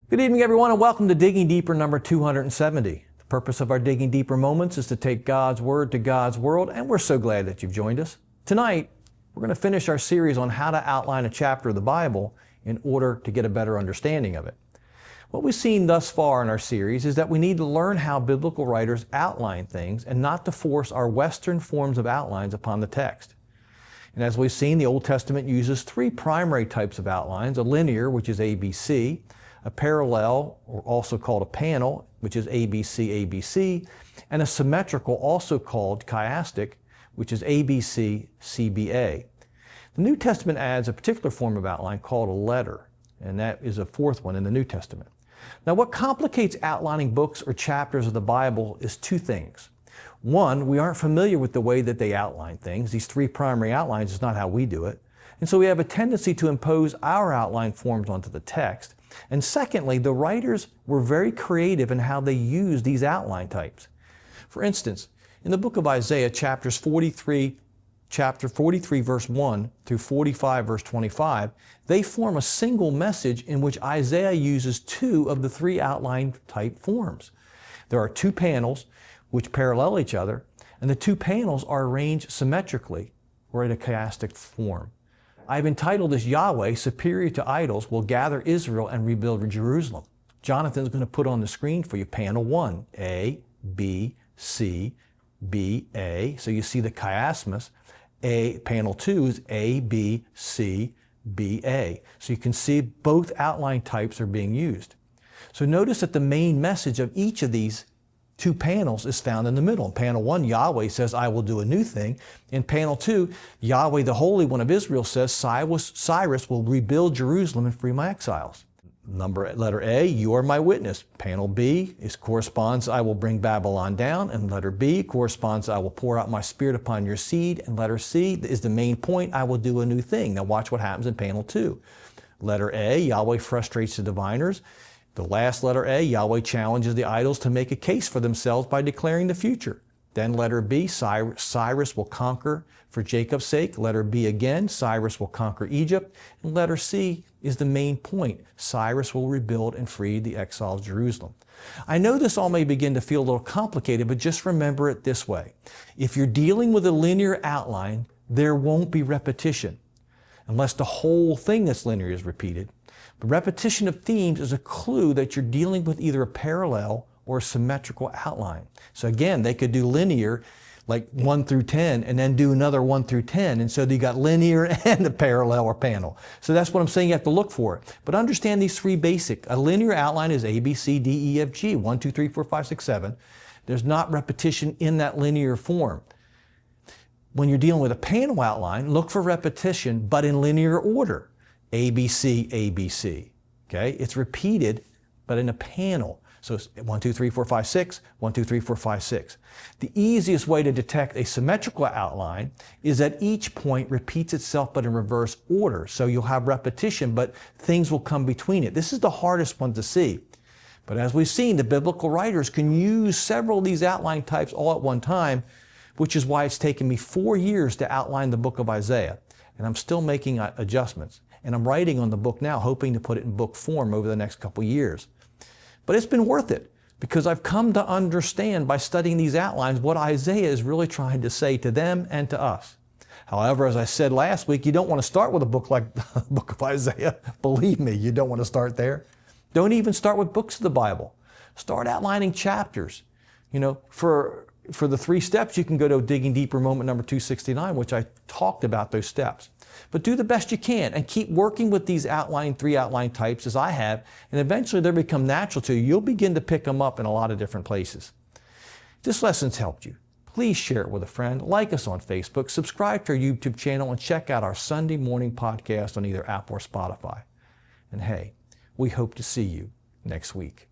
Good evening, everyone, and welcome to Digging Deeper number 270. The purpose of our Digging Deeper moments is to take God's Word to God's world, and we're so glad that you've joined us. Tonight, we're going to finish our series on how to outline a chapter of the Bible in order to get a better understanding of it. What we've seen thus far in our series is that we need to learn how biblical writers outline things and not to force our Western forms of outlines upon the text. And as we've seen, the Old Testament uses three primary types of outlines: a linear, which is ABC, a parallel, or also called a panel, which is ABC, ABC, and a symmetrical, also called chiastic, which is ABC, CBA. The New Testament adds a particular form of outline called a letter, and that is a fourth one in the New Testament. Now, what complicates outlining books or chapters of the Bible is two things. One, we aren't familiar with the way that they outline things. These three primary outlines is not how we do it. And so we have a tendency to impose our outline forms onto the text. And secondly, the writers were very creative in how they used these outline types. For instance, in the book of Isaiah, chapter 43 verse 1 through 45 verse 25, they form a single message in which Isaiah uses two of the three outline type forms. There are two panels which parallel each other, and the two panels are arranged symmetrically or in a chiastic form. I've entitled this Yahweh, Superior to Idols, Will Gather Israel and Rebuild Jerusalem. Jonathan's going to put on the screen for you panel 1, A, B, C, B, A. So you see the chiasmus. Panel 2 is A, B, C, B, A. So you can see both outline types are being used. So notice that the main message of each of these two panels is found in the middle. In panel 1, Yahweh says, I will do a new thing. In panel 2, Yahweh, the Holy One of Israel, says, Cyrus will rebuild Jerusalem and free my exiles. Letter A, you are my witness. Panel B corresponds, I will bring Babylon down. And letter B corresponds, I will pour out my spirit upon your seed. And letter C is the main point, I will do a new thing. Now watch what happens in panel 2. Letter A, Yahweh frustrates the diviners. The last letter A, Yahweh challenges the idols to make a case for themselves by declaring the future. Then letter B, Cyrus will conquer for Jacob's sake. Letter B again, Cyrus will conquer Egypt. And letter C is the main point. Cyrus will rebuild and free the exiled Jerusalem. I know this all may begin to feel a little complicated, but just remember it this way. If you're dealing with a linear outline, there won't be repetition, unless the whole thing that's linear is repeated. The repetition of themes is a clue that you're dealing with either a parallel or a symmetrical outline. So again, they could do linear, like 1 through 10, and then do another 1 through 10. And so you got linear and a parallel or panel. So that's what I'm saying, you have to look for it. But understand these three basic. A linear outline is A, B, C, D, E, F, G, 1, 2, 3, 4, 5, 6, 7. There's not repetition in that linear form. When you're dealing with a panel outline, look for repetition, but in linear order. A, B, C, A, B, C. Okay? It's repeated, but in a panel. So it's 1, 2, 3, 4, 5, 6, 1, 2, 3, 4, 5, 6. The easiest way to detect a symmetrical outline is that each point repeats itself, but in reverse order. So you'll have repetition, but things will come between it. This is the hardest one to see. But as we've seen, the biblical writers can use several of these outline types all at one time, which is why it's taken me 4 years to outline the book of Isaiah. And I'm still making adjustments. And I'm writing on the book now, hoping to put it in book form over the next couple years. But it's been worth it, because I've come to understand by studying these outlines what Isaiah is really trying to say to them and to us. However, as I said last week, you don't want to start with a book like the book of Isaiah. Believe me, you don't want to start there. Don't even start with books of the Bible. Start outlining chapters. You know, for the 3 steps, you can go to Digging Deeper moment number 269, which I talked about those steps. But do the best you can and keep working with these three outline types as I have, and eventually they'll become natural to you. You'll begin to pick them up in a lot of different places. If this lesson's helped you, please share it with a friend, like us on Facebook, subscribe to our YouTube channel, and check out our Sunday morning podcast on either Apple or Spotify. And hey, we hope to see you next week.